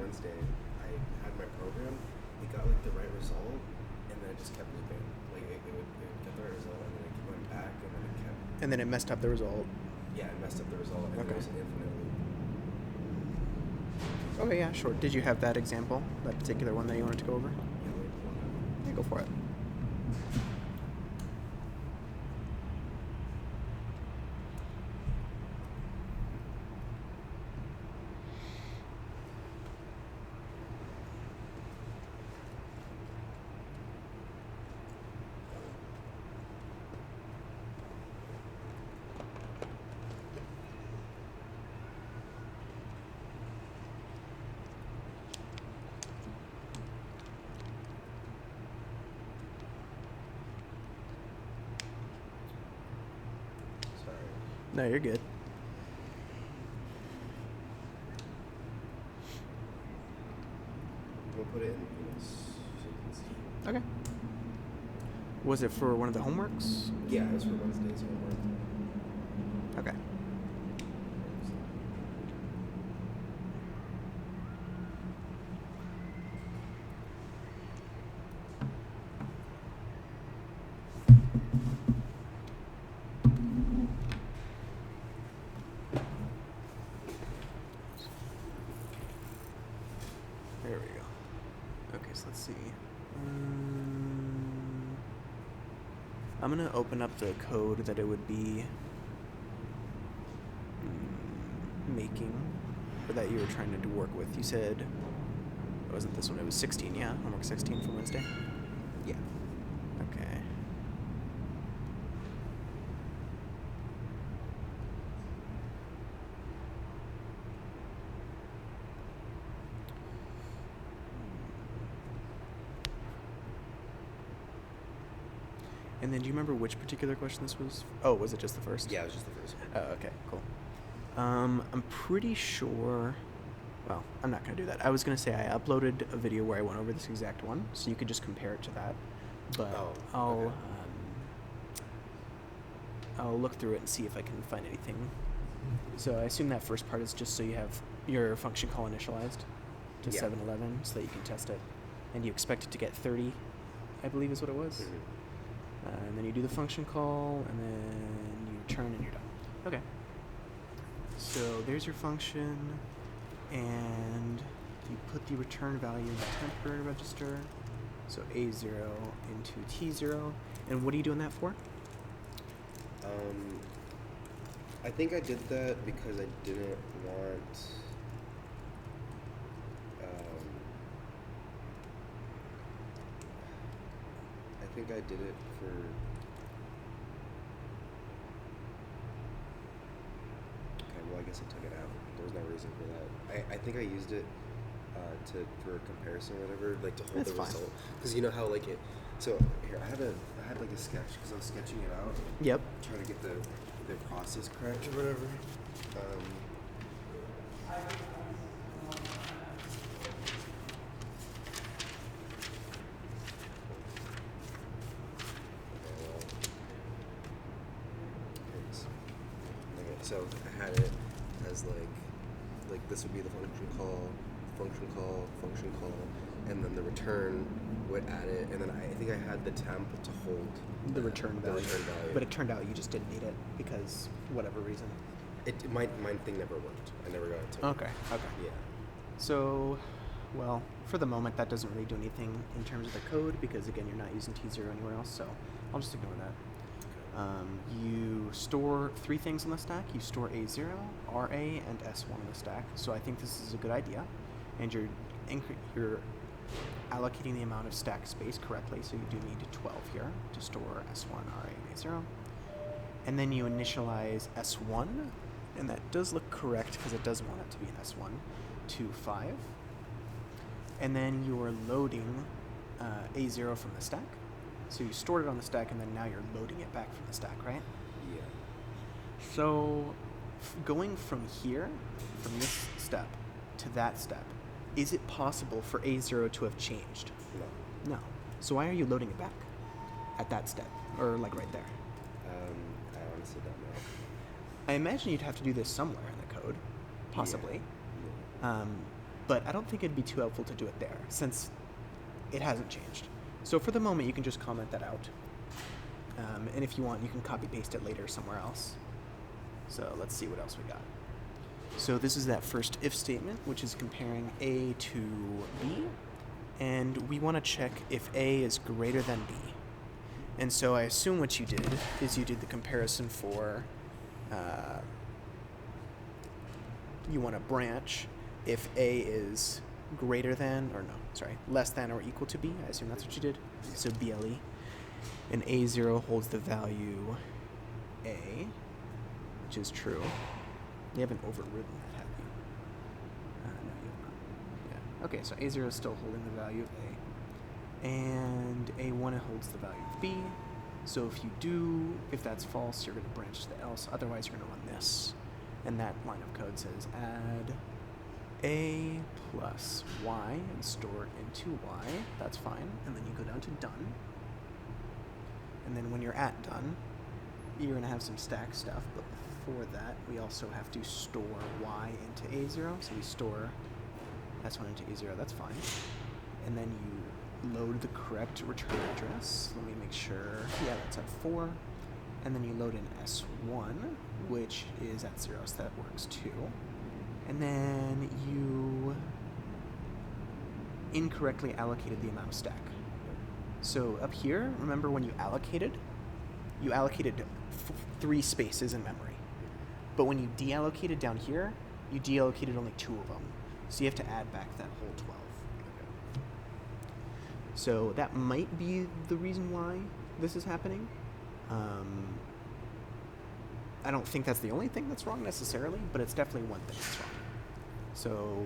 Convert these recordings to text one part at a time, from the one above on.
Wednesday, I had my program. It got like the right result, and then it just kept looping. Like it would get the right result, and then it went back, and then it kept. And then it messed up the result. Yeah, it messed up the result, and Okay. it was an infinite loop. Okay, yeah, sure. Did you have that example, that particular one that you wanted to go over? Yeah, like, Yeah, go for it. sorry. No, you're good. We'll put it in Venus so you can see. Okay. Was it for one of the homeworks? Yeah, it was for Wednesday's homework. Okay. There we go. Okay, so let's see. I'm gonna open up the code that it would be making, or that you were trying to work with. You said it wasn't this one. It was 16, yeah. Homework 16 for Wednesday. Yeah. Okay. And then do you remember which particular question this was? Oh, was it just the first? Yeah, it was just the first one. Oh, okay, cool. I'm pretty sure. Well, I'm not gonna do that. I was gonna say I uploaded a video where I went over this exact one, so you could just compare it to that. But Oh, okay. I'll look through it and see if I can find anything. So I assume that first part is just so you have your function call initialized to Yeah. 711, so that you can test it, and you expect it to get 30, I believe is what it was. Mhm. And then you do the function call, and then you return, and you're done. Okay. So there's your function, and you put the return value in the temporary register. So A0 into T0. And what are you doing that for? I think I did that because I didn't want. I think I did it for. Okay, well, I guess I took it out. There was no reason for that. I think I used it for comparison or whatever, like to hold That's the fine. result. Because you know how like it. So here I had like a sketch because I was sketching it out, Yep. trying to get the process correct or whatever. Okay, so I had it as like this would be the function call, and then the return would add it, and then I think I had the temp to hold The return value. return value. But it turned out you just didn't need it because whatever reason. My thing never worked. I never got it to. Okay. Yeah. So, well, for the moment, that doesn't really do anything in terms of the code because, again, you're not using T0 anywhere else, so I'll just ignore that. You store 3 things on the stack. You store A0, RA, and S1 on the stack. So I think this is a good idea. And you're allocating the amount of stack space correctly, so you do need 12 here to store S1, RA, and A0. And then you initialize S1, and that does look correct because it does want it to be an S1, to 5. And then you're loading A0 from the stack. So you stored it on the stack, and then now you're loading it back from the stack, right? Yeah. So going from here, from this step to that step, is it possible for A0 to have changed? No. No. So why are you loading it back at that step, or like right there? I honestly don't know. I imagine you'd have to do this somewhere in the code, possibly. Yeah. but I don't think it'd be too helpful to do it there since it hasn't changed. So for the moment, you can just comment that out. And if you want, you can copy paste it later somewhere else. So let's see what else we got. So this is that first if statement, which is comparing A to B. And we want to check if A is greater than B. And so I assume what you did is you did the comparison for, you want to branch if A is greater than, or no, sorry, less than or equal to B. I assume that's what you did. So BLE. And A0 holds the value A, which is true. You haven't overridden that, have you? No, you have not. Yeah. Okay, so A0 is still holding the value of A. And A1 holds the value of B. So if that's false, you're going to branch to the else. Otherwise, you're going to run this. And that line of code says add A plus Y and store it into Y. That's fine. And then you go down to done. And then when you're at done, you're going to have some stack stuff. But before that, we also have to store Y into A0. So we store S1 into A0. That's fine. And then you load the correct return address. Let me make sure. Yeah, that's at 4. And then you load in S1, which is at 0, so that works too. And then you incorrectly allocated the amount of stack. So up here, remember when you allocated 3 spaces in memory. But when you deallocated down here, you deallocated only 2 of them. So you have to add back that whole 12. So that might be the reason why this is happening. I don't think that's the only thing that's wrong necessarily, but it's definitely one thing that's wrong. So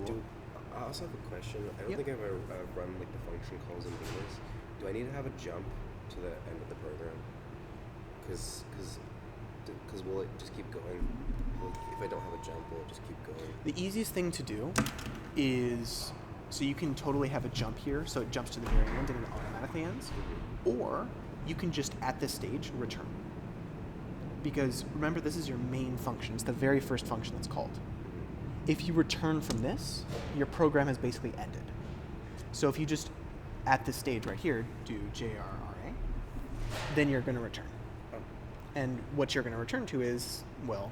I also have a question. I don't think I've ever run like the function calls in Venus. Do I need to have a jump to the end of the program? Because will it just keep going? Like, if I don't have a jump, will it just keep going? The easiest thing to do is, so you can totally have a jump here, so it jumps to the very end and it automatically ends. Mm-hmm. Or you can just, at this stage, return. Because remember, this is your main function. It's the very first function that's called. If you return from this, your program has basically ended. So if you just, at this stage right here, do JRRA, then you're going to return. Oh. And what you're going to return to is, well,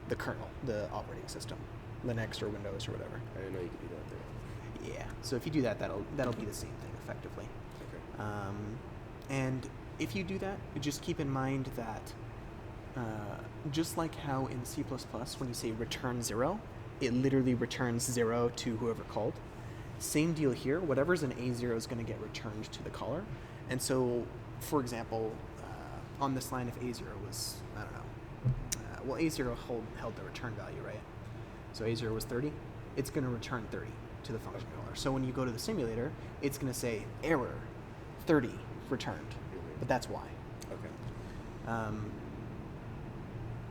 the kernel, the operating system, Linux or Windows or whatever. I didn't know you could do that there. Yeah. So if you do that, that'll be the same thing effectively. Okay. And if you do that, just keep in mind that just like how in C++, when you say return 0, it literally returns 0 to whoever called. Same deal here. Whatever's in A0 is going to get returned to the caller. And so, for example, on this line, if A0 was, I don't know, well, A0 held the return value, right? So A0 was 30. It's going to return 30 to the function caller. So when you go to the simulator, it's going to say error 30 returned. But that's why. Okay.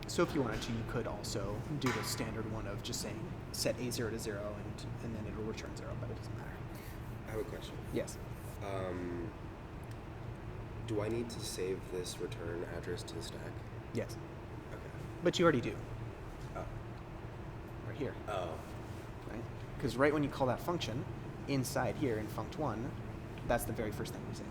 So if you wanted to, you could also do the standard one of just saying set A0 to 0 and then it'll return 0, but it doesn't matter. I have a question. Yes. Do I need to save this return address to the stack? Yes. Okay. But you already do. Oh. Right here. Oh. Right? Because right when you call that function, inside here in funct1, that's the very first thing we save.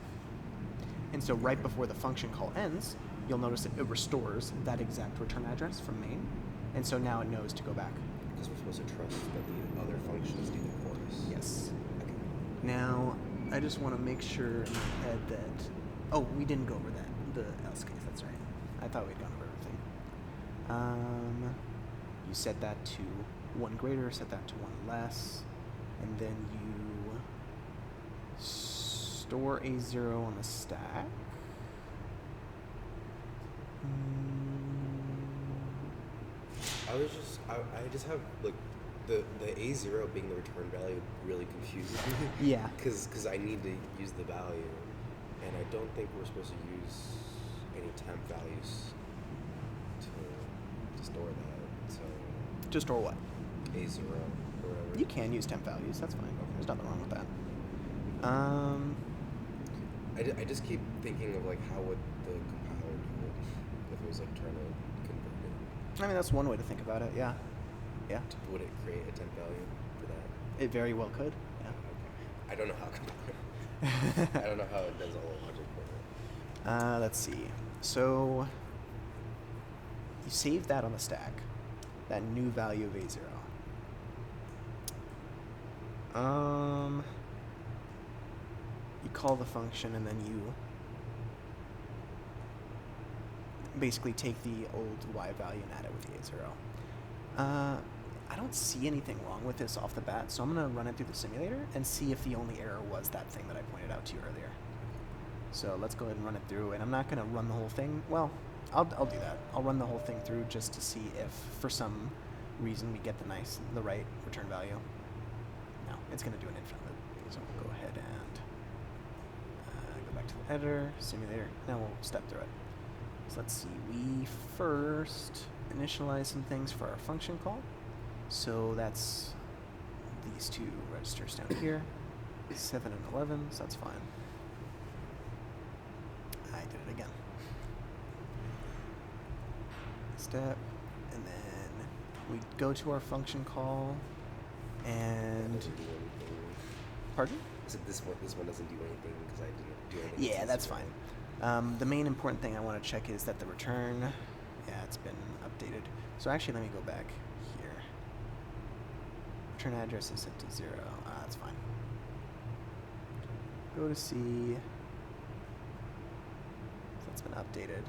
And so right before the function call ends, you'll notice that it restores that exact return address from main. And so now it knows to go back. Because we're supposed to trust that the other functions do it for us. Yes. Okay. Now, I just want to make sure in my head that... Oh, we didn't go over that. The else case, that's right. I thought we'd gone over everything. You set that to 1 greater, set that to 1 less, and then you store A0 on the stack. I just have like the A0 being the return value really confuses me. Yeah. Because I need to use the value, and I don't think we're supposed to use any temp values to store that. So To store what? A0 or whatever. You can use temp values. That's fine. Okay. There's nothing wrong with that. I just keep thinking of like how would the compiler do it if it was like trying to convert it. I mean, that's one way to think about it. Yeah. Yeah. Would it create a temp value for that? It very well could. Okay. I don't know how. I don't know how it does all the logic for it. Let's see. So you save that on the stack, that new value of A0. You call the function and then you basically take the old y value and add it with the A0. I don't see anything wrong with this off the bat, so I'm going to run it through the simulator and see if the only error was that thing that I pointed out to you earlier. So let's go ahead and run it through, and I'm not going to run the whole thing. Well, I'll do that. I'll run the whole thing through just to see if, for some reason, we get the right return value. No, it's going to do an infinite. So we'll go ahead and go back to the editor, simulator. Now we'll step through it. So let's see. We first initialize some things for our function call. So that's these two registers down here, 7 and 11. So that's fine. I did it again. Step, and then we go to our function call, and Doesn't do anything. pardon? I said this one doesn't do anything because I didn't do anything. Yeah, that's fine. The main important thing I want to check is that the return, yeah, it's been updated. So actually, let me go back here. Return address is set to 0. That's fine. Go to C. That's been updated.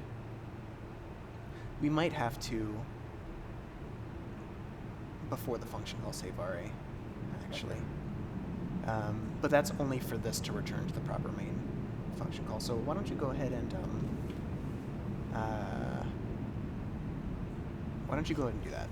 We might have to, before the function call, save RA, actually. But that's only for this to return to the proper main function call. So why don't you go ahead and do that?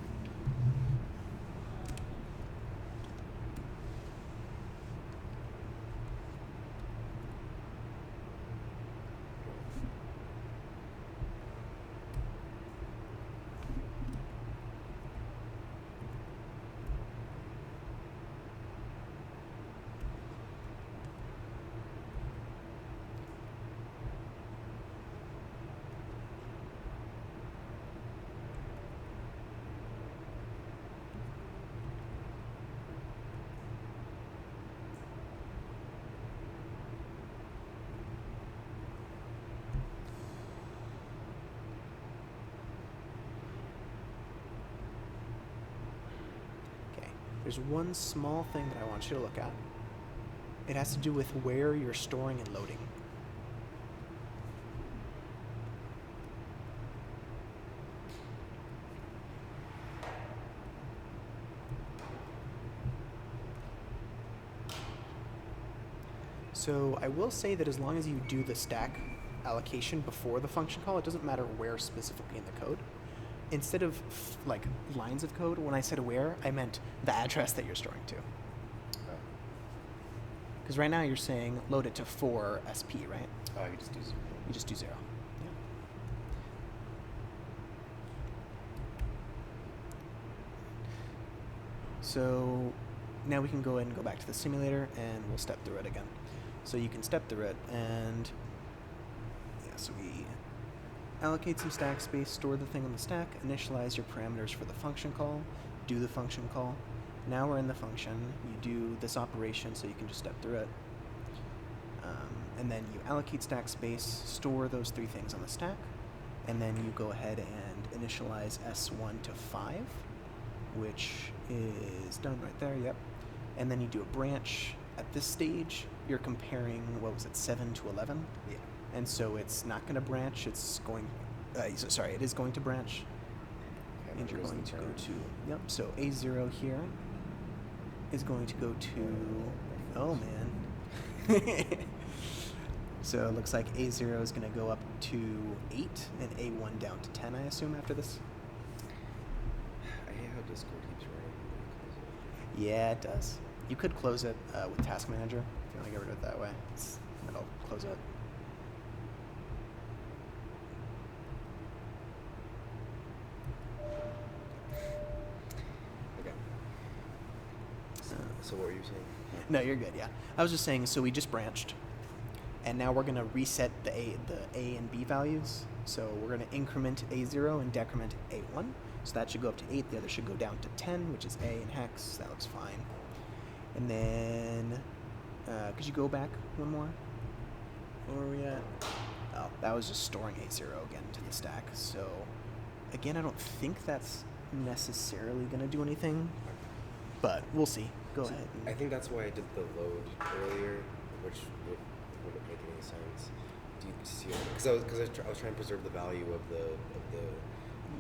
There's one small thing that I want you to look at. It has to do with where you're storing and loading. So I will say that as long as you do the stack allocation before the function call, it doesn't matter where specifically in the code. Instead of like lines of code, when I said where, I meant the address that you're storing to. Because right now you're saying load it to 4 SP, right? Oh, you just do 0. You just do 0. Yeah. So now we can go ahead and go back to the simulator and we'll step through it again. So you can step through it and yeah, so we allocate some stack space, store the thing on the stack, initialize your parameters for the function call, do the function call. Now we're in the function. You do this operation so you can just step through it. And then you allocate stack space, store those 3 things on the stack, and then you go ahead and initialize S1 to 5, which is done right there, yep. And then you do a branch. At this stage, you're comparing, what was it, 7 to 11? Yeah. And so it's not going to branch, it's going, sorry, it is going to branch. Okay, And you're here's going the to go term. to, yep, so A0 here is going to go to, oh man. So it looks like A0 is going to go up to 8 and A1 down to 10, I assume, after this. I hate how Discord keeps running. Yeah, it does. You could close it with Task Manager if you want to get rid of it that way. It'll close it. Okay. So what were you saying? No, you're good. Yeah, I was just saying. So we just branched, and now we're gonna reset the A and B values. So we're gonna increment A0 and decrement A1. So that should go up to 8. The other should go down to 10, which is A in hex. That looks fine. And then, could you go back one more? Where are we at? Oh, that was just storing A0 again into the stack. So, again, I don't think that's necessarily going to do anything, but we'll see. Go ahead. I think that's why I did the load earlier, which wouldn't make any sense. Do you see? Because I was trying to preserve the value of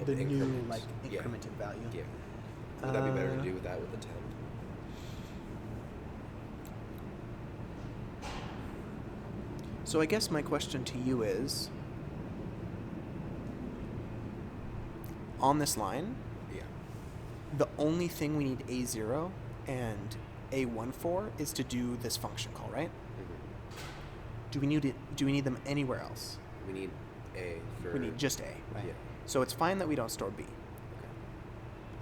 the new increment. like incremented value. Yeah. Would that be better to do that with the temp? So I guess my question to you is, on this line, Yeah. the only thing we need A0 and A1 for is to do this function call, right? Mm-hmm. Do we need them anywhere else? We need A for. We need just A, right? Yeah. So it's fine that we don't store B. Okay.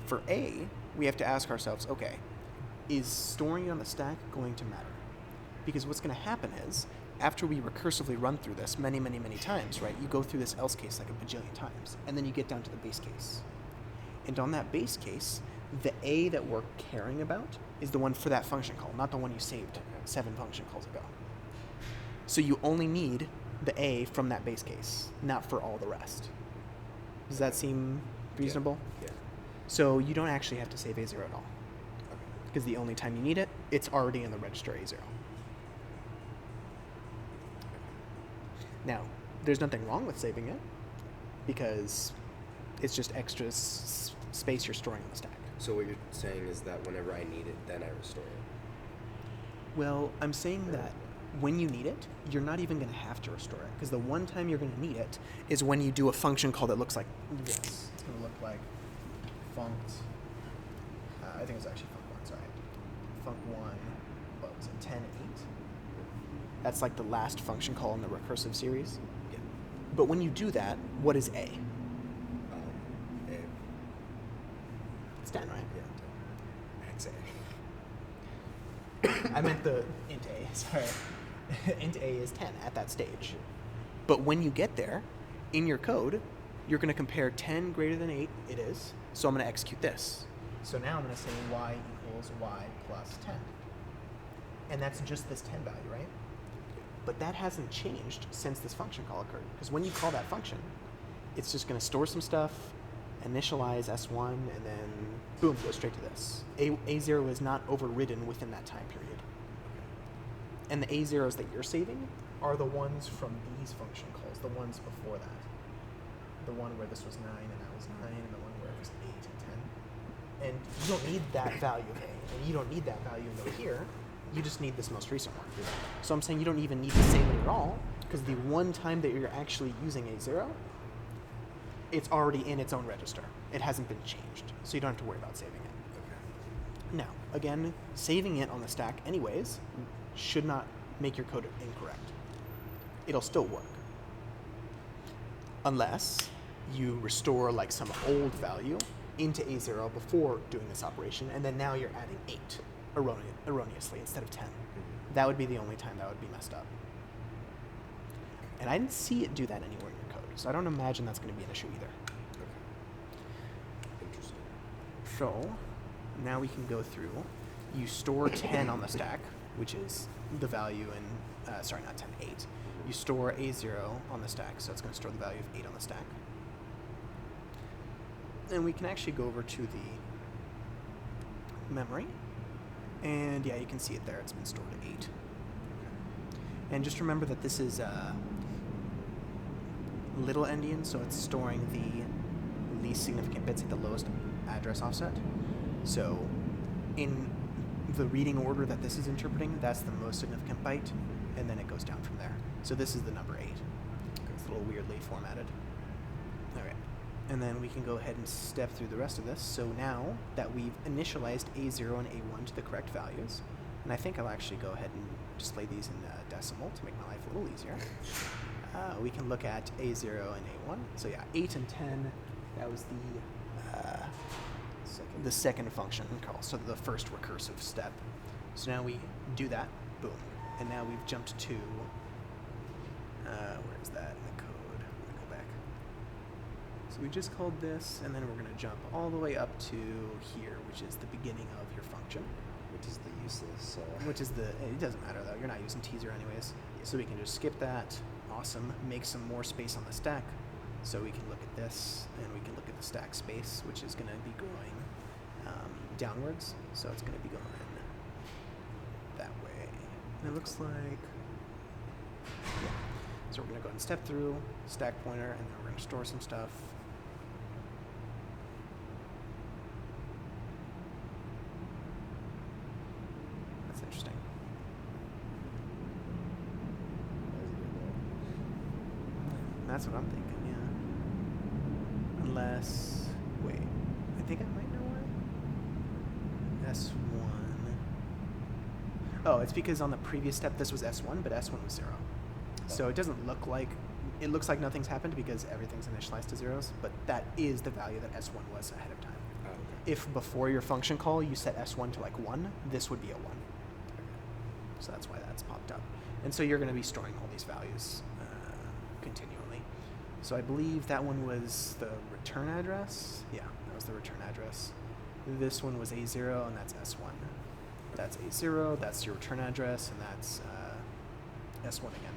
For A, we have to ask ourselves, okay, is storing it on the stack going to matter? Because what's going to happen is, after we recursively run through this many, many, many times, right, you go through this else case like a bajillion times, and then you get down to the base case. And on that base case, the A that we're caring about is the one for that function call, not the one you saved 7 function calls ago. So you only need the A from that base case, not for all the rest. Does that seem reasonable? Yeah. So you don't actually have to save A0 at all, Okay. because the only time you need it, it's already in the register A0. Now, there's nothing wrong with saving it, because it's just extra space you're storing in the stack. So what you're saying is that whenever I need it, then I restore it. Well, I'm saying that when you need it, you're not even going to have to restore it, because the one time you're going to need it is when you do a function call that looks like this. It's going to look like funct. I think it's actually func1, sorry. Func1, what was it, 10, 8? That's like the last function call in the recursive series. Yeah. But when you do that, what is A? A. It's 10, right? Yeah. 10. I meant the int A, sorry. Int A is 10 at that stage. But when you get there, in your code, you're going to compare 10 greater than 8, it is, so I'm going to execute this. So now I'm going to say y equals y plus 10. And that's just this 10 value, right? But that hasn't changed since this function call occurred. Because when you call that function, it's just going to store some stuff, initialize S1, and then boom, go straight to this. A0 is not overridden within that time period. And the A0s that you're saving are the ones from these function calls, the ones before that. The one where this was 9 and that was 9, and the one where it was 8 and 10. And you don't need that value of A, and you don't need that value of A here. You just need this most recent one. So I'm saying you don't even need to save it at all, because the one time that you're actually using A0, it's already in its own register. It hasn't been changed, so you don't have to worry about saving it. Okay. Now, again, saving it on the stack anyways should not make your code incorrect. It'll still work. Unless you restore like some old value into A0 before doing this operation, and then now you're adding 8 erroneously instead of 10. Mm-hmm. That would be the only time that would be messed up. And I didn't see it do that anywhere in your code, so I don't imagine that's going to be an issue either. Okay. Interesting. So now we can go through. You store 10 on the stack, which is the value in, sorry, not 10, 8. You store A0 on the stack, so it's going to store the value of 8 on the stack. And we can actually go over to the memory. And yeah, you can see it there. It's been stored at 8. And just remember that this is little endian, so it's storing the least significant bits at the lowest address offset. So in the reading order that this is interpreting, that's the most significant byte, and then it goes down from there. So this is the number 8. It's a little weirdly formatted. Okay. And then we can go ahead and step through the rest of this. So now that we've initialized A0 and A1 to the correct values, and I think I'll actually go ahead and display these in decimal to make my life a little easier. We can look at A0 and A1. So yeah, 8 and 10, that was the second function call, so the first recursive step. So now we do that, boom. And now we've jumped to, where is that in the code? I'm gonna go back. So we just called this, and then we're gonna jump all the way up to here, which is the beginning of your function, which is the useless. Which is it doesn't matter though, you're not using T0 anyways. So we can just skip that. Awesome. Make some more space on the stack. So we can look at this, and we can look at the stack space, which is going to be growing downwards. So it's going to be going that way. And it looks like, yeah. So we're going to go ahead and step through, stack pointer, and then we're going to store some stuff. That's interesting. That's what I'm thinking, yeah. Unless, wait, I think I might know why. S1. Oh, it's because on the previous step this was S1, but S1 was 0. So it doesn't look like, it looks like nothing's happened because everything's initialized to zeros, but that is the value that S1 was ahead of time. Oh, okay. If before your function call you set S1 to like 1, this would be a 1. So that's why that's popped up. And so you're going to be storing all these values continually. So I believe that one was the return address. Yeah, that was the return address. This one was A0, and that's S1. That's A0, that's your return address, and that's S1 again.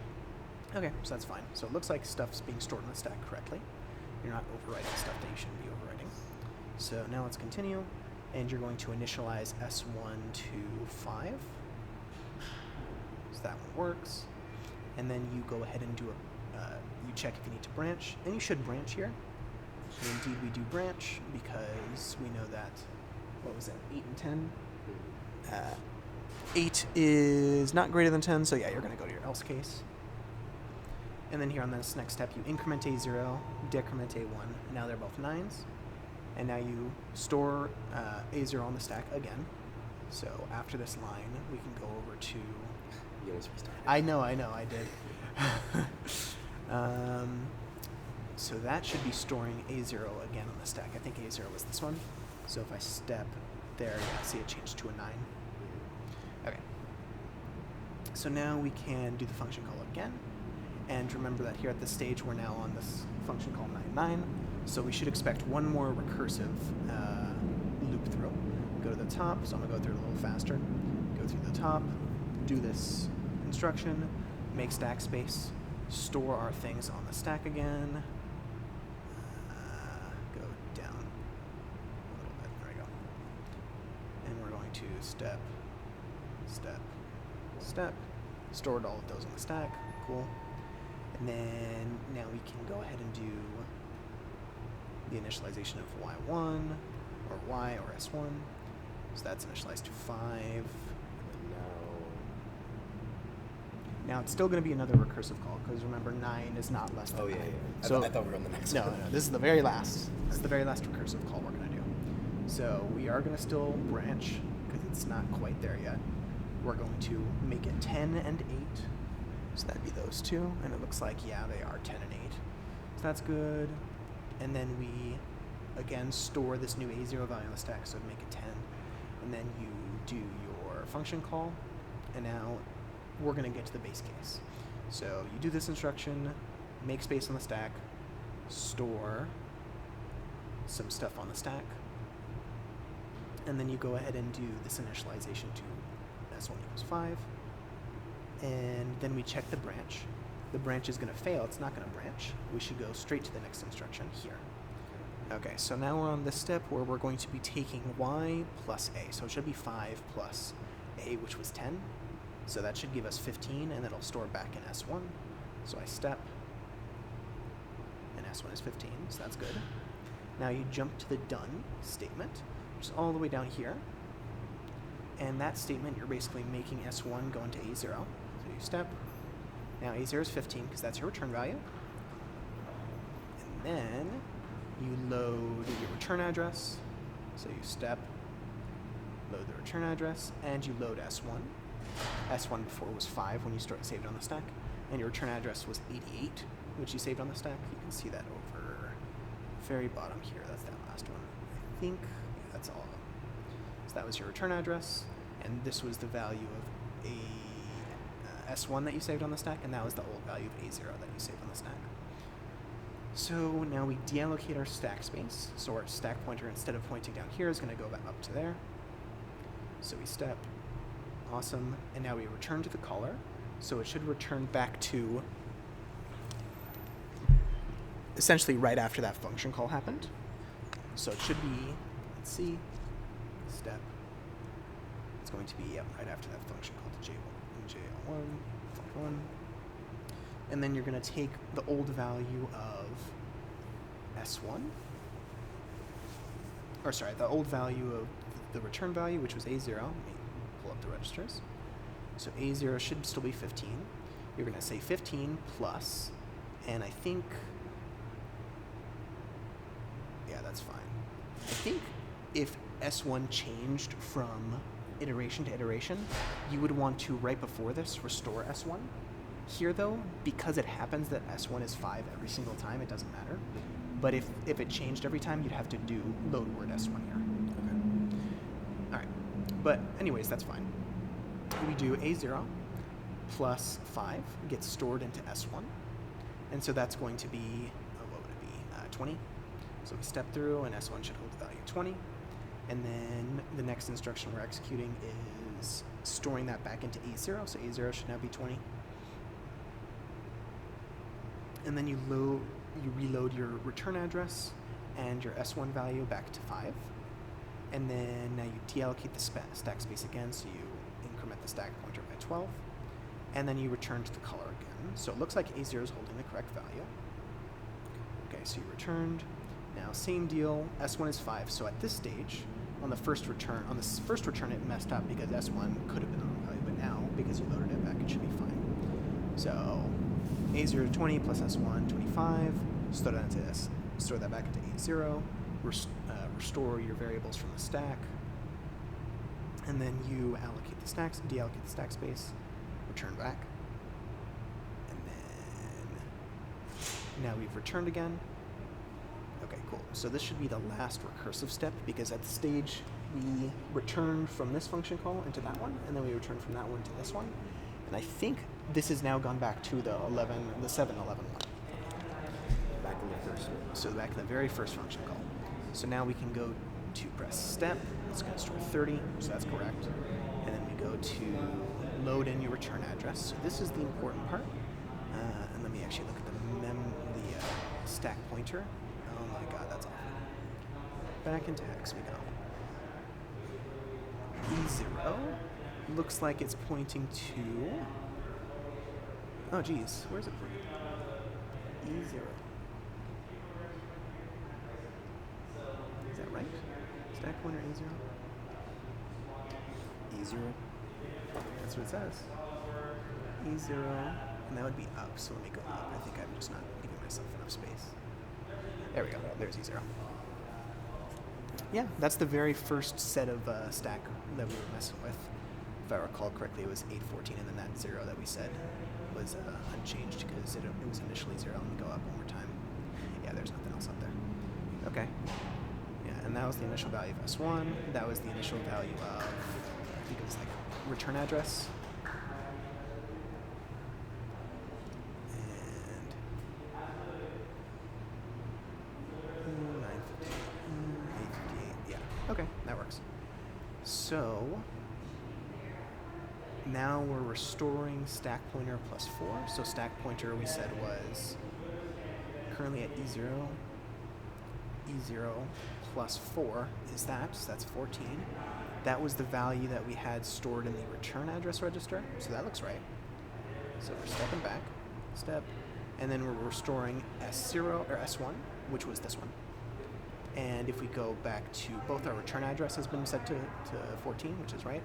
Okay, so that's fine. So it looks like stuff's being stored in the stack correctly. You're not overwriting stuff that you shouldn't be overwriting. So now let's continue, and you're going to initialize S1 to 5. So that one works. And then you go ahead and do you check if you need to branch, and you should branch here. And indeed we do branch because we know that, what was that, 8 and 10? 8 is not greater than 10, so yeah, you're going to go to your else case. And then here on this next step, you increment A0, decrement A1, and now they're both 9s. And now you store A0 on the stack again. So after this line, we can go over to... You almost restarted. I know, I did. So that should be storing A0 again on the stack. I think A0 was this one. So if I step there, yeah, see it changed to a 9. Okay. So now we can do the function call again. And remember that here at this stage, we're now on this function call 9. So we should expect one more recursive loop through. Go to the top, so I'm going to go through it a little faster. Go through the top, do this instruction, make stack space, store our things on the stack again, go down a little bit, there we go. And we're going to step, step, step, stored all of those on the stack, cool. And then now we can go ahead and do the initialization of y1 or y or s1. So that's initialized to 5. And Now it's still going to be another recursive call because remember 9 is not less than 9. Oh yeah. So I thought we were on the next no, one. no, this is the very last. This is the very last recursive call we're going to do. So we are going to still branch because it's not quite there yet. We're going to make it 10 and 8. So that'd be those two, and it looks like, yeah, they are 10 and 8. So that's good. And then we, again, store this new A0 value on the stack, so make it 10. And then you do your function call, and now we're going to get to the base case. So you do this instruction, make space on the stack, store some stuff on the stack, and then you go ahead and do this initialization to s1 equals 5. And then we check the branch. The branch is going to fail. It's not going to branch. We should go straight to the next instruction here. Okay, so now we're on this step where we're going to be taking y plus a. So it should be 5 plus a, which was 10. So that should give us 15, and it'll store back in S1. So I step, and S1 is 15, so that's good. Now you jump to the done statement, which is all the way down here. And that statement, you're basically making S1 go into A0. So you step. Now A0 is 15 because that's your return value. And then you load your return address. So you step, load the return address, and you load S1. S1 before was 5 when you saved on the stack. And your return address was 88, which you saved on the stack. You can see that over very bottom here. That's that last one. I think that's all. So that was your return address, and this was the value of a S1 that you saved on the stack, and that was the old value of A0 that you saved on the stack. So now we deallocate our stack space. So our stack pointer, instead of pointing down here, is going to go back up to there. So we step, Awesome. And now we return to the caller. So it should return back to essentially right after that function call happened. So it should be, let's see, step. It's going to be right after that function called the JL1, function 1. And then you're going to take the old value of S1, or sorry, the old value of the return value, which was A0. Let me pull up the registers. So A0 should still be 15. You're going to say 15 plus, and I think, yeah, that's fine. I think if S1 changed from iteration to iteration, you would want to, right before this, restore S1. Here, though, because it happens that S1 is 5 every single time, it doesn't matter. But if it changed every time, you'd have to do load word S1 here. Okay. All right. But anyways, that's fine. We do A0 plus 5 gets stored into S1. And so that's going to be, what would it be, 20. So we step through, and S1 should hold the value 20. And then the next instruction we're executing is storing that back into A0. So A0 should now be 20. And then you reload your return address and your S1 value back to 5. And then now you deallocate the stack space again, so you increment the stack pointer by 12. And then you return to the caller again. So it looks like A0 is holding the correct value. Okay, so you returned. Now same deal, S1 is 5. So at this stage, on this first return, it messed up because S1 could have been the wrong value, but now, because you loaded it back, it should be fine. So A0 20 plus S1, 25, store that back into A0, restore your variables from the stack, and then you allocate the stacks, deallocate the stack space, return back, and then now we've returned again. Okay, cool. So this should be the last recursive step, because at the stage we returned from this function call into that one, and then we returned from that one to this one. And I think this has now gone back to the 7, 11 one. Back in the first one. So back in the very first function call. So now we can go to press step. It's going to store 30, so that's correct. And then we go to load in your return address. So this is the important part. And let me actually look at the stack pointer. Oh my god, that's awful. Back into hex we go. E0 looks like it's pointing to... Oh geez, where's it pointing? E0. Is that right? Stack pointer E0? E0? That's what it says. E0, and that would be up, so let me go up. I think I'm just not giving myself enough space. There we go, there's E0. Yeah, that's the very first set of stack that we were messing with. If I recall correctly, it was 814, and then that 0 that we said was unchanged because it was initially 0. Let me go up one more time. Yeah, there's nothing else up there. Okay. Yeah, and that was the initial value of S1. That was the initial value of, I think it was like return address. And 958, 858. Yeah. Okay, that works. So now we're restoring stack pointer plus 4. So stack pointer we said was currently at E0. E0 plus 4 is that, so that's 14. That was the value that we had stored in the return address register, so that looks right. So we're stepping back, step, and then we're restoring S0 or S1, which was this one. And if we go back to both our return address has been set to 14, which is right,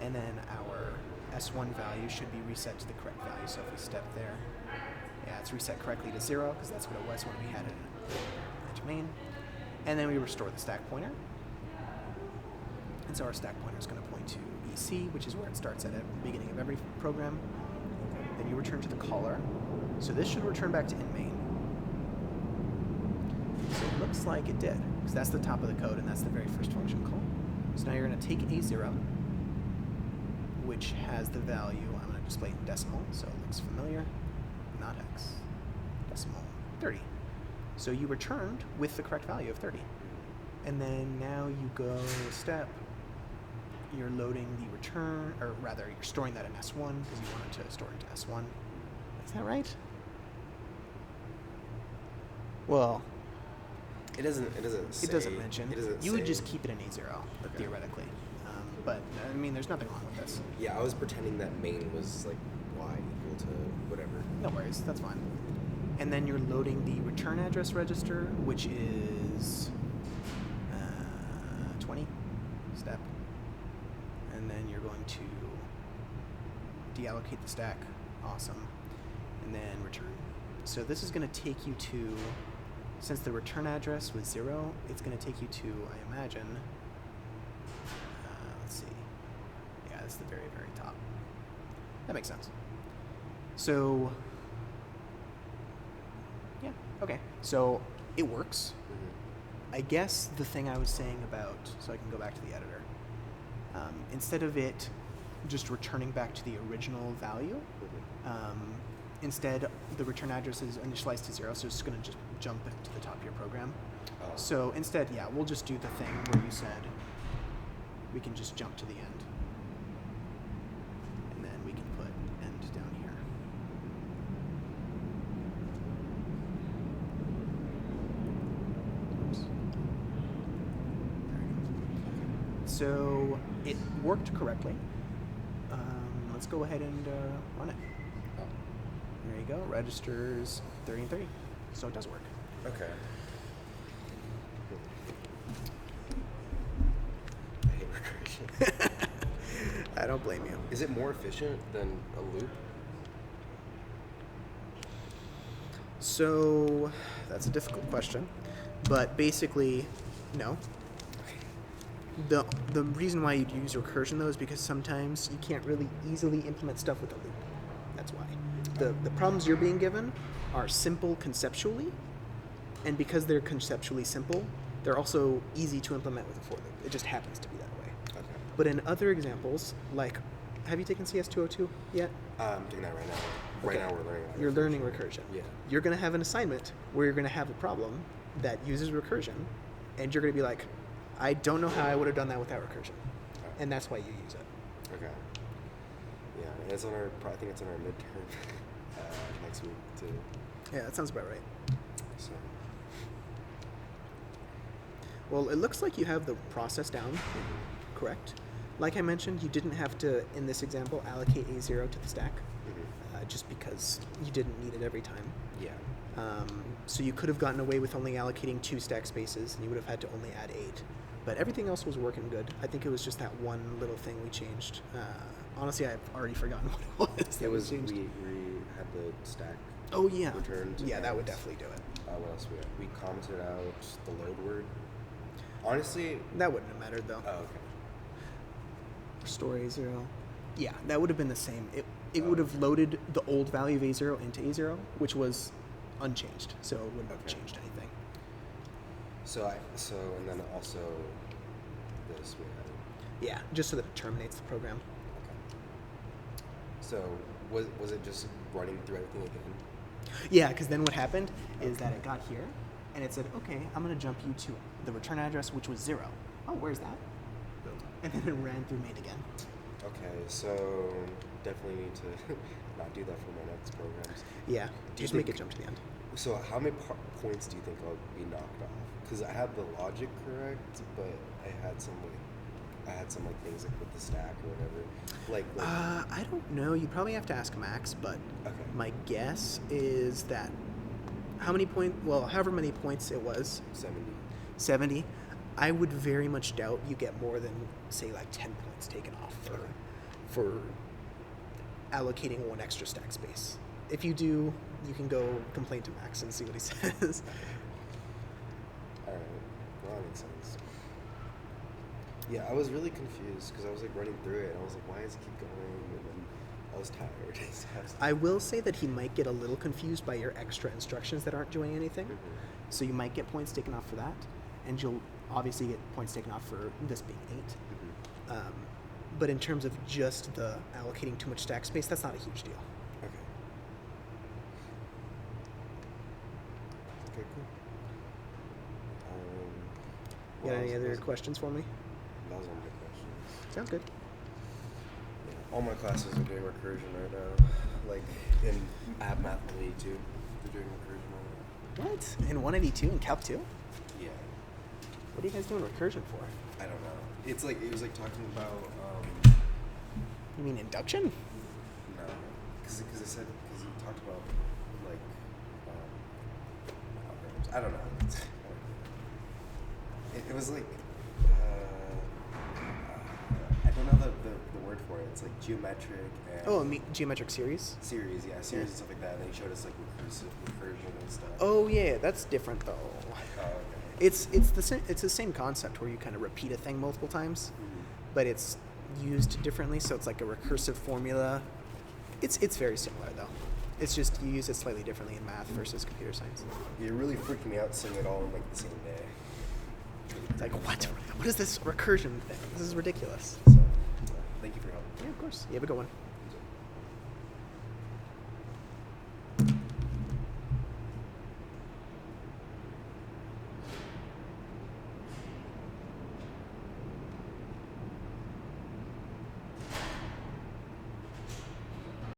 and then our S1 value should be reset to the correct value. So if we step there, yeah, it's reset correctly to 0 because that's what it was when we had it in main. And then we restore the stack pointer. And so our stack pointer is going to point to EC, which is where it starts at the beginning of every program. Then you return to the caller. So this should return back to in main. So it looks like it did, because that's the top of the code and that's the very first function call. So now you're going to take A0, which has the value, I'm going to display it in decimal, so it looks familiar, not hex, decimal 30. So you returned with the correct value of 30. And then now you go step, you're loading the return, or rather, you're storing that in S1 because you wanted to store into S1. Is that right? Well, It doesn't. It doesn't. Say, it doesn't mention. It doesn't. You say. would just keep it in A0 Okay. theoretically, but I mean, there's nothing wrong with this. Yeah, I was pretending that main was like y equal to whatever. No worries, that's fine. And then you're loading the return address register, which is 20 step. And then you're going to deallocate the stack. Awesome. And then return. So this is going to take you to, since the return address was 0, it's going to take you to, I imagine, let's see. Yeah, it's the very, very top. That makes sense. So, yeah, okay. So it works. Mm-hmm. I guess the thing I was saying about, so I can go back to the editor, instead of it just returning back to the original value, Mm-hmm. instead the return address is initialized to 0, so it's going to just jump to the top of your program. Oh. So instead, yeah, we'll just do the thing where you said we can just jump to the end. And then we can put end down here. Oops. There we go. So it worked correctly. Let's go ahead and run it. Oh. There you go. Registers 30 and 30. So it does work. Okay. I hate recursion. I don't blame you. Is it more efficient than a loop? So that's a difficult question, but basically, no. The reason why you'd use recursion though is because sometimes you can't really easily implement stuff with a loop. That's why. The problems you're being given are simple conceptually, and because they're conceptually simple, they're also easy to implement with a for loop. It just happens to be that way. Okay. But in other examples, like, have you taken CS202 yet? I'm doing that right now. Right Okay. now we're learning. about You're recursion. learning recursion. Yeah. You're going to have an assignment where you're going to have a problem that uses recursion, and you're going to be like, I don't know how I would have done that without recursion. Okay. And that's why you use it. Okay. Yeah, and it's on our. I think it's on our midterm next week too. Yeah, that sounds about right. So. Well, it looks like you have the process down, correct? Like I mentioned, you didn't have to, in this example, allocate A0 to the stack, just because you didn't need it every time. Yeah. So you could have gotten away with only allocating 2 stack spaces, and you would have had to only add 8. But everything else was working good. I think it was just that one little thing we changed. Honestly, I've already forgotten what it was. that It was we changed. had the stack. Oh yeah. returned Yeah, that would as- definitely do it. What else we had? We commented out the load word. Honestly. That wouldn't have mattered though. Oh, okay. Restore A0. Yeah, that would have been the same. It Oh. would have loaded the old value of A0 into A0, which was unchanged, so it wouldn't have Okay. changed anything. So and then also this we had. Yeah, just so that it terminates the program. Okay. So was it just running through everything again? Yeah, because then what happened is that it got here, and it said, okay, I'm going to jump you to the return address, which was 0. Oh, where's that? Boom. And then it ran through main again. Okay, so definitely need to not do that for my next programs. Yeah, Do you just make think- it jump to the end. So how many points do you think I'll be knocked off? Because I had the logic correct, but I had some things like with the stack or whatever. Like I don't know. You probably have to ask Max, but okay. my guess is that however many points it was, 70. 70, I would very much doubt you get more than, say, like 10 points taken off for allocating 1 extra stack space. If you do, you can go complain to Max and see what he says. Alright, well that makes sense. Yeah, I was really confused because I was like running through it and I was like, why does it keep going? And then I was tired. I will say that he might get a little confused by your extra instructions that aren't doing anything. Mhm. So you might get points taken off for that, and you'll obviously get points taken off for this being 8. Mhm. But in terms of just the allocating too much stack space, that's not a huge deal. Okay. Okay, cool. You got any what other was- questions for me? That was all my questions. Sounds good. All my classes are doing recursion right now. Like in Ab Math 182, they're doing recursion right What? In 182 in Calc 2? now. Yeah. What are you guys doing recursion for? I don't know. It's like it was like talking about You mean induction? no, because he talked about like algorithms. I don't know. It was like I don't know the word for it. It's like geometric and Oh, geometric series? series, series and stuff like that. And then he showed us like recursion and stuff. Oh, yeah, that's different, though. Oh, okay. It's the same concept where you kind of repeat a thing multiple times, but it's used differently. So it's like a recursive formula. It's very similar though. It's just you use it slightly differently in math versus computer science. It really freaked me out seeing it all in like the same day. It's like what? What is this recursion thing? This is ridiculous. So, thank you for your help. Yeah, of course. You have a good one.